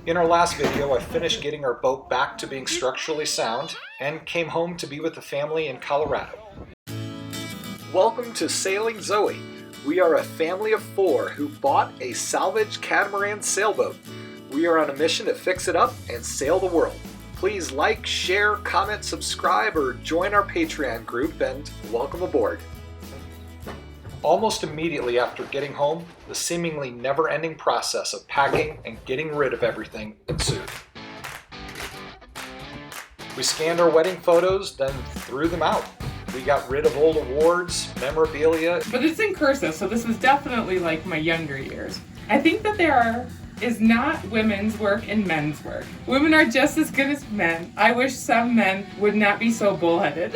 In our last video, I finished getting our boat back to being structurally sound and came home to be with the family in Colorado. Welcome to Sailing Zoe. We are a family of 4 who bought a salvage catamaran sailboat. We are on a mission to fix it up and sail the world. Please like, share, comment, subscribe, or join our Patreon group, and welcome aboard. Almost immediately after getting home, the seemingly never-ending process of packing and getting rid of everything ensued. We scanned our wedding photos, then threw them out. We got rid of old awards, memorabilia. But it's in cursive, so this was definitely like my younger years. I think that there is not women's work and men's work. Women are just as good as men. I wish some men would not be so bullheaded.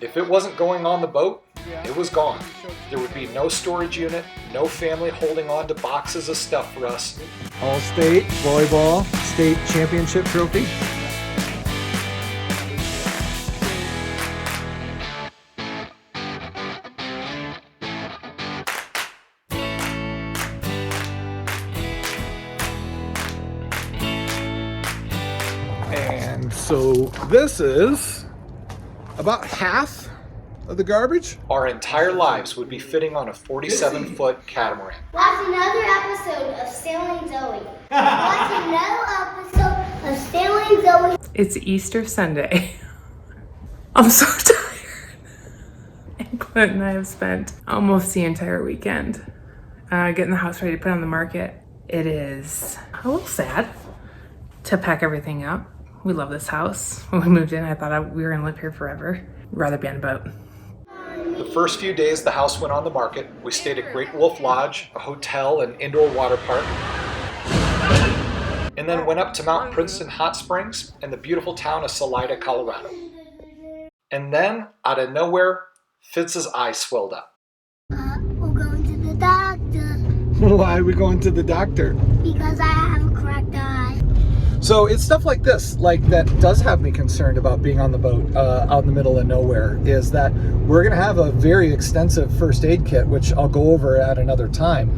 If it wasn't going on the boat, it was gone. There would be no storage unit, no family holding on to boxes of stuff for us. All-state volleyball state championship trophy. And so this is about half of the garbage. Our entire lives would be fitting on a 47-foot catamaran. Watch another episode of Sailing Zoe. Watch another episode of Sailing Zoe. It's Easter Sunday. I'm so tired. And Clint and I have spent almost the entire weekend getting the house ready to put on the market. It is a little sad to pack everything up. We love this house. When we moved in, I thought we were gonna live here forever. I'd rather be on a boat. The first few days the house went on the market, we stayed at Great Wolf Lodge, a hotel and indoor water park, and then went up to Mount Princeton Hot Springs and the beautiful town of Salida, Colorado. And then, out of nowhere, Fitz's eye swelled up. We're going to the doctor Why are we going to the doctor? because I have a cracked eye. So it's stuff like this, like that does have me concerned about being on the boat out in the middle of nowhere, is that we're going to have a very extensive first aid kit, which I'll go over at another time.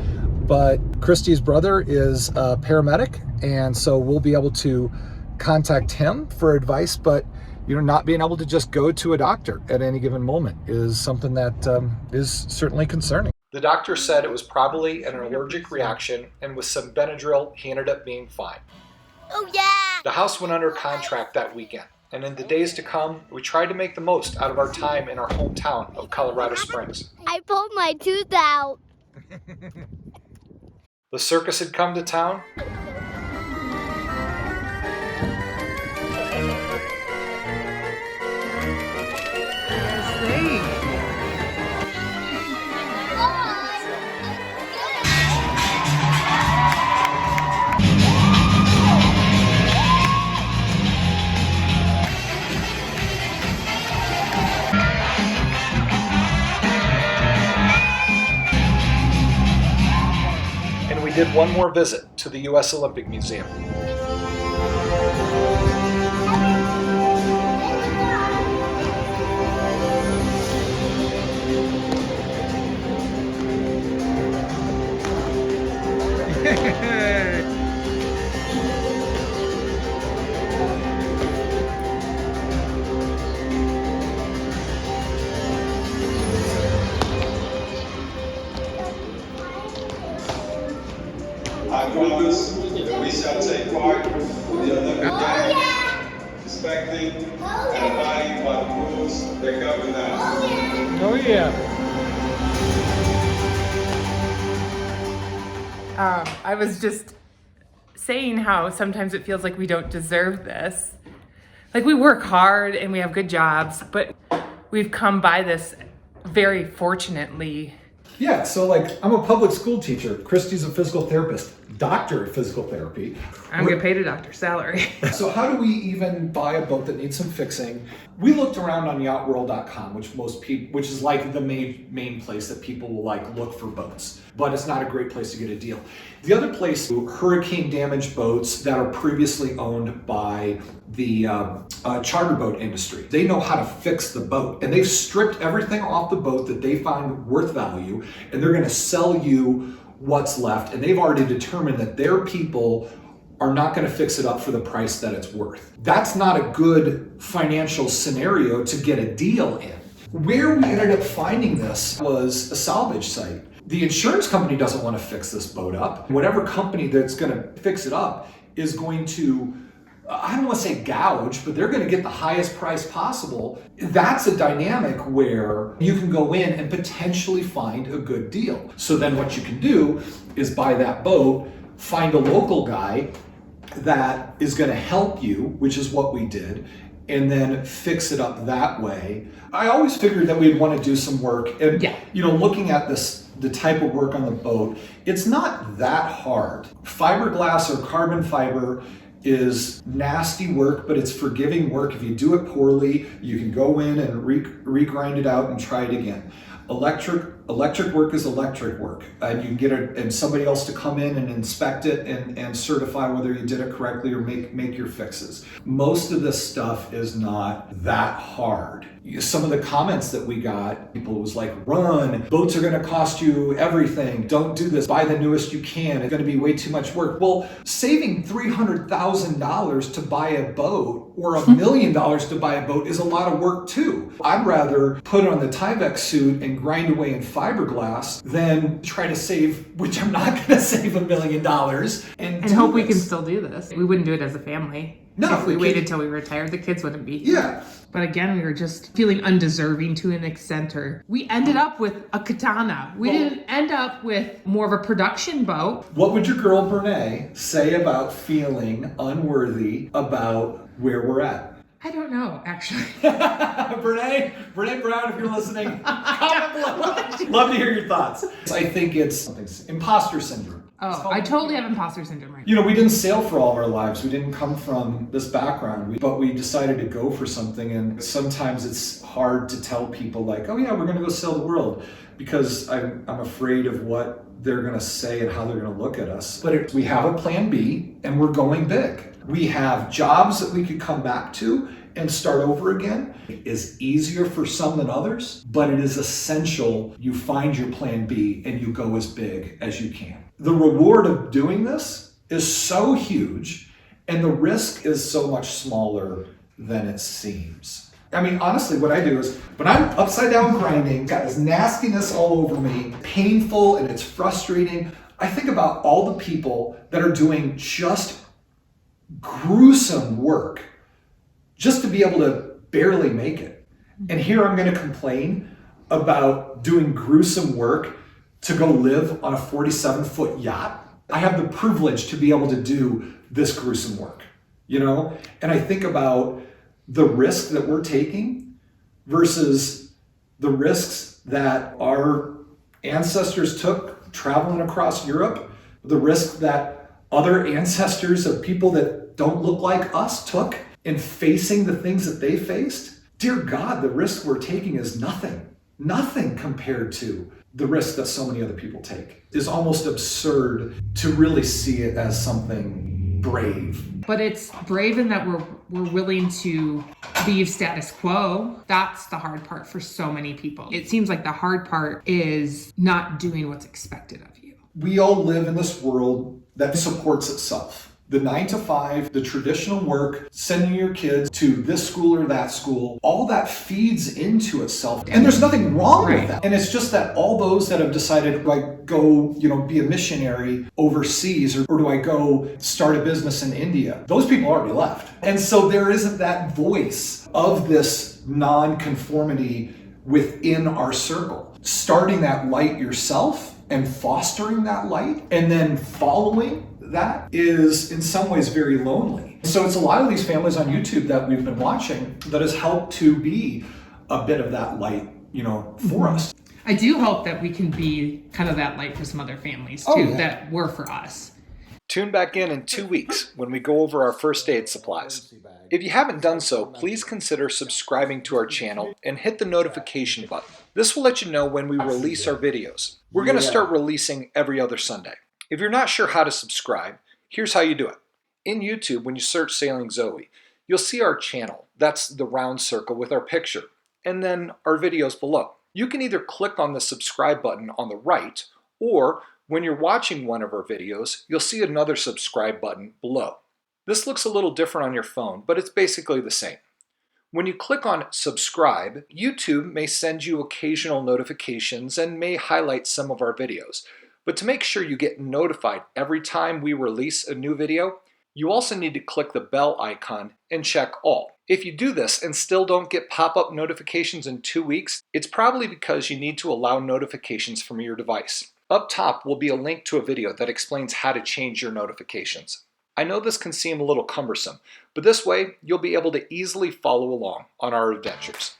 But Christy's brother is a paramedic, and so we'll be able to contact him for advice, but not being able to just go to a doctor at any given moment is something that is certainly concerning. The doctor said it was probably an allergic reaction, and with some Benadryl, he ended up being fine. Oh yeah! The house went under contract that weekend, and in the days to come, we tried to make the most out of our time in our hometown of Colorado Springs. I pulled my tooth out. The circus had come to town. And we did one more visit to the U.S. Olympic Museum. I promise that we shall take part in the Olympic Games, respecting and abiding by the rules that govern us. Oh yeah. I was just saying how sometimes it feels like we don't deserve this. Like, we work hard and we have good jobs, but we've come by this very fortunately. Yeah, so I'm a public school teacher. Christy's a physical therapist, doctor of physical therapy. I'm getting paid a doctor's salary. So how do we even buy a boat that needs some fixing? We looked around on yachtworld.com, which is like the main place that people will look for boats, but it's not a great place to get a deal. The other place, hurricane damaged boats that are previously owned by the charter boat industry. They know how to fix the boat, and they've stripped everything off the boat that they find worth value, and they're going to sell you what's left. And they've already determined that their people are not going to fix it up for the price that it's worth. That's not a good financial scenario to get a deal in. Where we ended up finding this was a salvage site. The insurance company doesn't want to fix this boat up. Whatever company that's going to fix it up is going to, I don't want to say gouge, but they're going to get the highest price possible. That's a dynamic where you can go in and potentially find a good deal. So then what you can do is buy that boat, find a local guy that is going to help you, which is what we did, and then fix it up that way. I always figured that we'd want to do some work, and looking at the type of work on the boat, it's not that hard. Fiberglass or carbon fiber is nasty work, but it's forgiving work. If you do it poorly, you can go in and regrind it out and try it again. Electric work is electric work, and you can get and somebody else to come in and inspect it and certify whether you did it correctly or make your fixes. Most of this stuff is not that hard. Some of the comments that we got, people was like, run, boats are going to cost you everything. Don't do this. Buy the newest you can. It's going to be way too much work. Well, saving $300,000 to buy a boat or $1 million to buy a boat is a lot of work too. I'd rather put on the Tyvek suit and grind away in fiberglass than try to save, which I'm not going to save $1 million. And hope we can still do this. We wouldn't do it as a family. No, if we waited till we retired, the kids wouldn't be. Yeah. But again, we were just feeling undeserving to an extent. We ended up with a Catana. We didn't end up with more of a production boat. What would your girl Brene say about feeling unworthy about where we're at? I don't know, actually. Brene Brown, if you're listening, comment below. Love to hear your thoughts. I think it's imposter syndrome. Oh, I totally have imposter syndrome right now. We didn't sail for all of our lives. We didn't come from this background, but we decided to go for something. And sometimes it's hard to tell people like, oh yeah, we're going to go sail the world, because I'm afraid of what they're going to say and how they're going to look at us. But we have a plan B and we're going big. We have jobs that we could come back to and start over again. It is easier for some than others, but it is essential you find your plan B and you go as big as you can. The reward of doing this is so huge, and the risk is so much smaller than it seems. I mean, honestly, what I do is when I'm upside down grinding, got this nastiness all over me, painful and it's frustrating, I think about all the people that are doing just gruesome work just to be able to barely make it. And here I'm going to complain about doing gruesome work to go live on a 47-foot yacht. I have the privilege to be able to do this gruesome work, And I think about the risk that we're taking versus the risks that our ancestors took traveling across Europe, the risk that other ancestors of people that don't look like us took in facing the things that they faced. Dear God, the risk we're taking is nothing compared to the risk that so many other people take. It's almost absurd to really see it as something brave. But it's brave in that we're willing to leave status quo. That's the hard part for so many people. It seems like the hard part is not doing what's expected of you. We all live in this world that supports itself. The 9 to 5, the traditional work, sending your kids to this school or that school, all that feeds into itself. And there's nothing wrong with that. And it's just that all those that have decided, do I go, be a missionary overseas, or do I go start a business in India? Those people already left. And so there isn't that voice of this non-conformity within our circle. Starting that light yourself and fostering that light and then following that is in some ways very lonely. So it's a lot of these families on YouTube that we've been watching that has helped to be a bit of that light, for us. I do hope that we can be kind of that light for some other families too, that were for us. Tune back in 2 weeks when we go over our first aid supplies. If you haven't done so, please consider subscribing to our channel and hit the notification button. This will let you know when we release our videos. We're going to start releasing every other Sunday. If you're not sure how to subscribe, here's how you do it. In YouTube, when you search Sailing Zoe, you'll see our channel. That's the round circle with our picture, and then our videos below. You can either click on the subscribe button on the right or When you're watching one of our videos, you'll see another subscribe button below. This looks a little different on your phone, but it's basically the same. When you click on subscribe, YouTube may send you occasional notifications and may highlight some of our videos. But to make sure you get notified every time we release a new video, you also need to click the bell icon and check all. If you do this and still don't get pop-up notifications in 2 weeks, it's probably because you need to allow notifications from your device. Up top will be a link to a video that explains how to change your notifications. I know this can seem a little cumbersome, but this way you'll be able to easily follow along on our adventures.